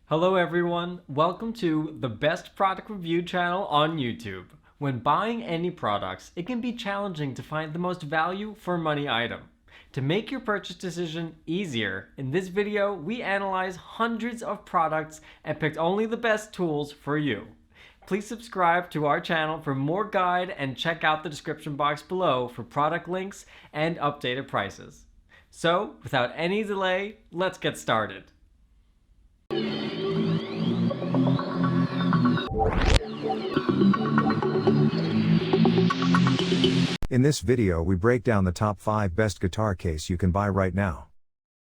Hello everyone, welcome to the best product review channel on YouTube. When buying any products, it can be challenging to find the most value for money item. To make your purchase decision easier, in this video we analyze hundreds of products and picked only the best tools for you. Please subscribe to our channel for more guide and check out the description box below for product links and updated prices. So, without any delay, let's get started. In this video we break down the top 5 best guitar case you can buy right now.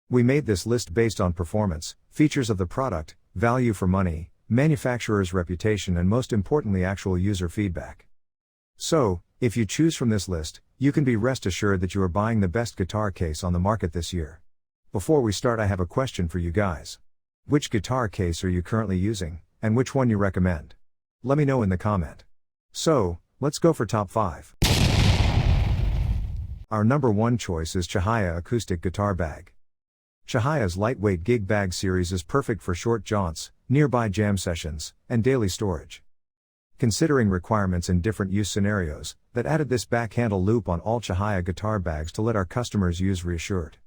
We made this list based on performance, features of the product, value for money, manufacturer's reputation and most importantly actual user feedback. So, if you choose from this list, you can be rest assured that you are buying the best guitar case on the market this year. Before we start, I have a question for you guys. Which guitar case are you currently using, and which one you recommend? Let me know in the comment. So, let's go for top 5. Our number 1 choice is CAHAYA Acoustic Guitar Bag. CAHAYA's lightweight gig bag series is perfect for short jaunts, nearby jam sessions, and daily storage. Considering requirements in different use scenarios, that added this back handle loop on all CAHAYA guitar bags to let our customers use reassured.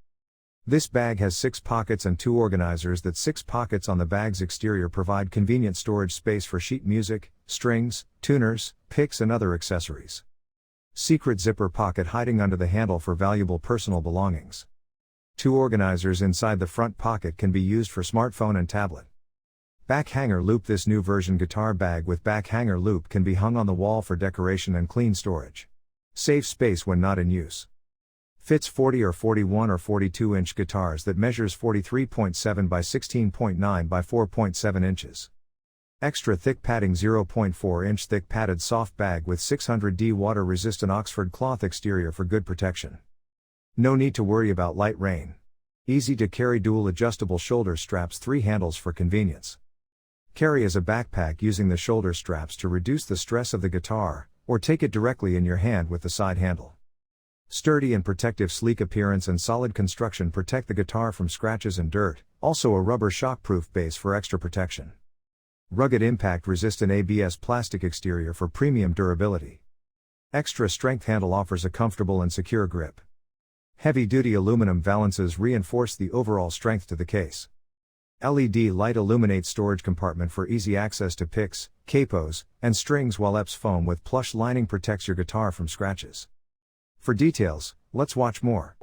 This bag has 6 pockets and 2 organizers. That 6 pockets on the bag's exterior provide convenient storage space for sheet music, strings, tuners, picks and other accessories. Secret zipper pocket hiding under the handle for valuable personal belongings. 2 organizers inside the front pocket can be used for smartphone and tablet. Back hanger loop. This new version guitar bag with back hanger loop can be hung on the wall for decoration and clean storage. Saves space when not in use. Fits 40 or 41 or 42 inch guitars that measures 43.7 by 16.9 by 4.7 inches. Extra thick padding. 0.4 inch thick padded soft bag with 600D water resistant Oxford cloth exterior for good protection. No need to worry about light rain. Easy to carry. Dual adjustable shoulder straps. 3 handles for convenience. Carry as a backpack using the shoulder straps to reduce the stress of the guitar, or take it directly in your hand with the side handle. Sturdy and protective. Sleek appearance and solid construction protect the guitar from scratches and dirt, also a rubber shockproof base for extra protection. Rugged impact resistant ABS plastic exterior for premium durability. Extra strength handle offers a comfortable and secure grip. Heavy duty aluminum valances reinforce the overall strength to the case. LED light illuminates storage compartment for easy access to picks, capos, and strings, while EPS foam with plush lining protects your guitar from scratches. For details, let's watch more.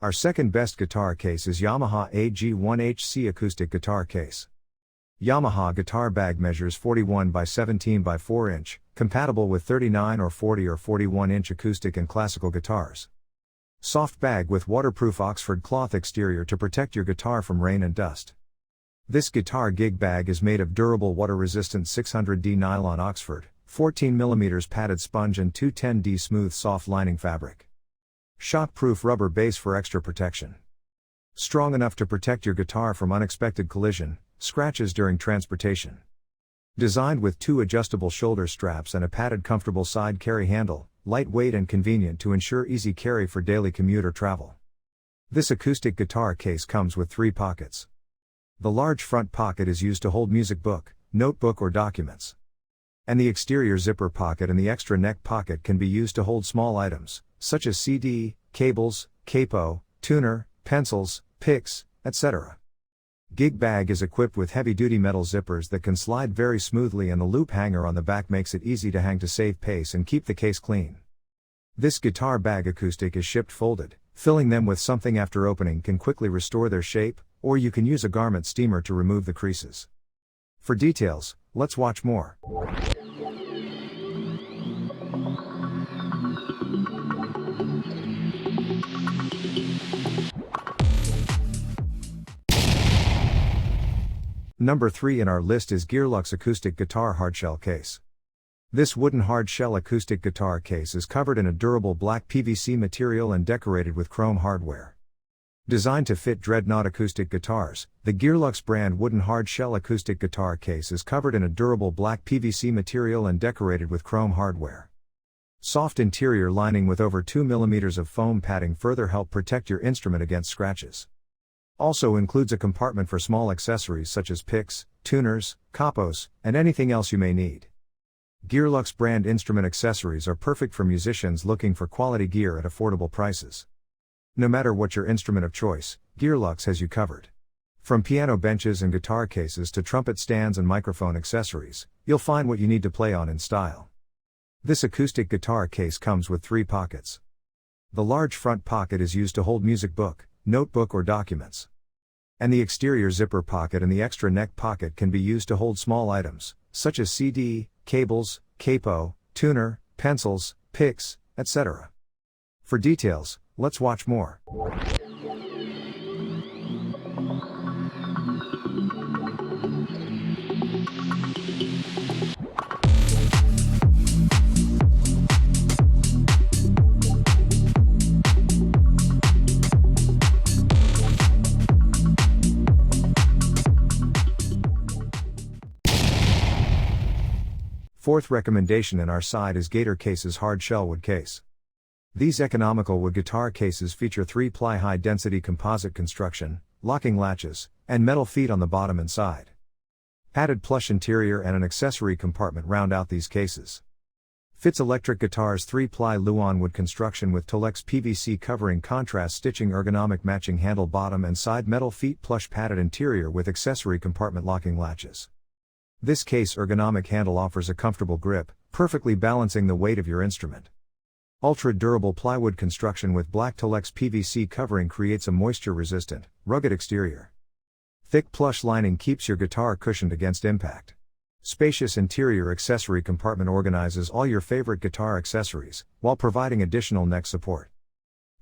Our second best guitar case is Yamaha AG1HC Acoustic Guitar Case. Yamaha guitar bag measures 41 by 17 by 4 inch, compatible with 39 or 40 or 41 inch acoustic and classical guitars. Soft bag with waterproof Oxford cloth exterior to protect your guitar from rain and dust. This guitar gig bag is made of durable water-resistant 600D nylon Oxford, 14mm padded sponge and 210D smooth soft lining fabric. Shockproof rubber base for extra protection. Strong enough to protect your guitar from unexpected collision, scratches during transportation. Designed with 2 adjustable shoulder straps and a padded comfortable side carry handle, lightweight and convenient to ensure easy carry for daily commute or travel. This acoustic guitar case comes with 3 pockets. The large front pocket is used to hold music book, notebook or documents. And the exterior zipper pocket and the extra neck pocket can be used to hold small items, such as CD, cables, capo, tuner, pencils, picks, etc. Gig bag is equipped with heavy-duty metal zippers that can slide very smoothly, and the loop hanger on the back makes it easy to hang to save pace and keep the case clean. This guitar bag acoustic is shipped folded. Filling them with something after opening can quickly restore their shape, or you can use a garment steamer to remove the creases. For details, let's watch more. Number 3 in our list is Gearlux Acoustic Guitar Hardshell Case. This wooden hardshell acoustic guitar case is covered in a durable black PVC material and decorated with chrome hardware. Designed to fit dreadnought acoustic guitars, the Gearlux brand wooden hardshell acoustic guitar case is covered in a durable black PVC material and decorated with chrome hardware. Soft interior lining with over 2 mm of foam padding further help protect your instrument against scratches. Also includes a compartment for small accessories such as picks, tuners, capos, and anything else you may need. Gearlux brand instrument accessories are perfect for musicians looking for quality gear at affordable prices. No matter what your instrument of choice, Gearlux has you covered. From piano benches and guitar cases to trumpet stands and microphone accessories, you'll find what you need to play on in style. This acoustic guitar case comes with 3 pockets. The large front pocket is used to hold music book, notebook or documents. And the exterior zipper pocket and the extra neck pocket can be used to hold small items, such as CD, cables, capo, tuner, pencils, picks, etc. For details, let's watch more. Fourth recommendation in our side is Gator Case's Hardshell wood case. These economical wood guitar cases feature 3-ply high-density composite construction, locking latches, and metal feet on the bottom and side. Padded plush interior and an accessory compartment round out these cases. Fits electric guitars 3-ply Luan wood construction with Telex PVC covering contrast stitching ergonomic matching handle bottom and side metal feet plush padded interior with accessory compartment locking latches. This case ergonomic handle offers a comfortable grip, perfectly balancing the weight of your instrument. Ultra-durable plywood construction with black Telex PVC covering creates a moisture-resistant, rugged exterior. Thick plush lining keeps your guitar cushioned against impact. Spacious interior accessory compartment organizes all your favorite guitar accessories, while providing additional neck support.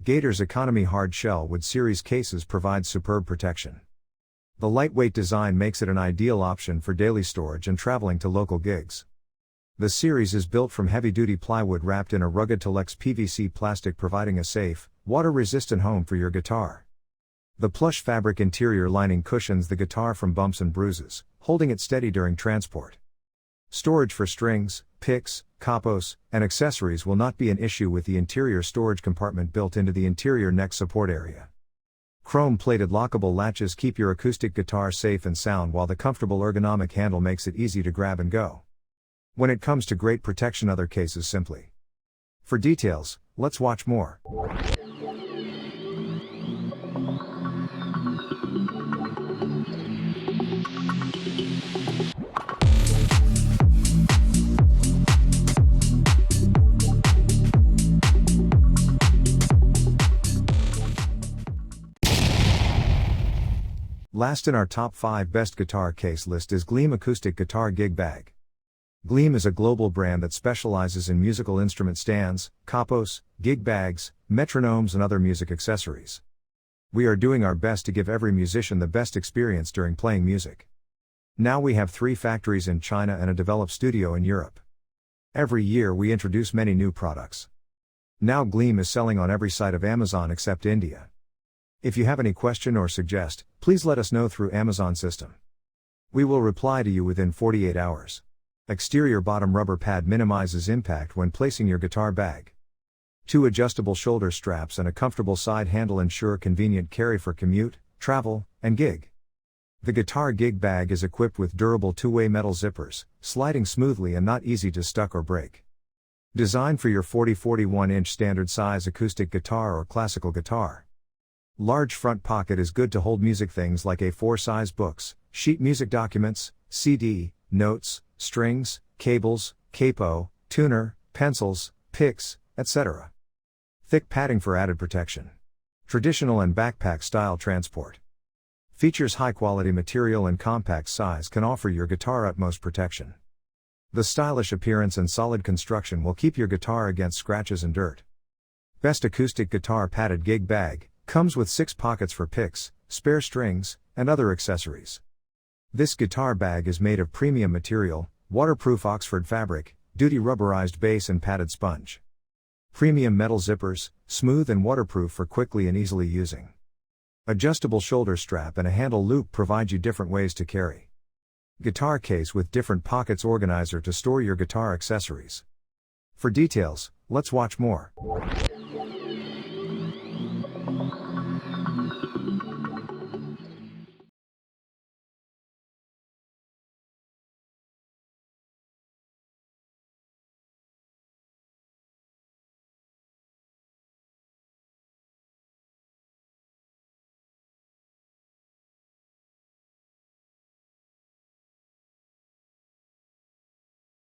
Gator's Economy Hardshell wood series cases provide superb protection. The lightweight design makes it an ideal option for daily storage and traveling to local gigs. The series is built from heavy-duty plywood wrapped in a rugged Telex PVC plastic providing a safe, water-resistant home for your guitar. The plush fabric interior lining cushions the guitar from bumps and bruises, holding it steady during transport. Storage for strings, picks, capos, and accessories will not be an issue with the interior storage compartment built into the interior neck support area. Chrome-plated lockable latches keep your acoustic guitar safe and sound while the comfortable ergonomic handle makes it easy to grab and go. When it comes to great protection, other cases simply. For details, let's watch more. Last in our top 5 best guitar case list is GLEAM Acoustic Guitar Gig Bag. GLEAM is a global brand that specializes in musical instrument stands, capos, gig bags, metronomes and other music accessories. We are doing our best to give every musician the best experience during playing music. Now we have 3 factories in China and a developed studio in Europe. Every year we introduce many new products. Now GLEAM is selling on every site of Amazon except India. If you have any question or suggest, please let us know through Amazon system. We will reply to you within 48 hours. Exterior bottom rubber pad minimizes impact when placing your guitar bag. 2 adjustable shoulder straps and a comfortable side handle ensure convenient carry for commute, travel, and gig. The guitar gig bag is equipped with durable 2-way metal zippers, sliding smoothly and not easy to stuck or break. Designed for your 40-41-inch standard size acoustic guitar or classical guitar. Large front pocket is good to hold music things like A4 size books, sheet music documents, CD, notes, strings, cables, capo, tuner, pencils, picks, etc. Thick padding for added protection. Traditional and backpack style transport. Features high quality material and compact size can offer your guitar utmost protection. The stylish appearance and solid construction will keep your guitar against scratches and dirt. Best acoustic guitar padded gig bag. Comes with 6 pockets for picks, spare strings, and other accessories. This guitar bag is made of premium material, waterproof Oxford fabric, duty rubberized base and padded sponge. Premium metal zippers, smooth and waterproof for quickly and easily using. Adjustable shoulder strap and a handle loop provide you different ways to carry. Guitar case with different pockets organizer to store your guitar accessories. For details, let's watch more.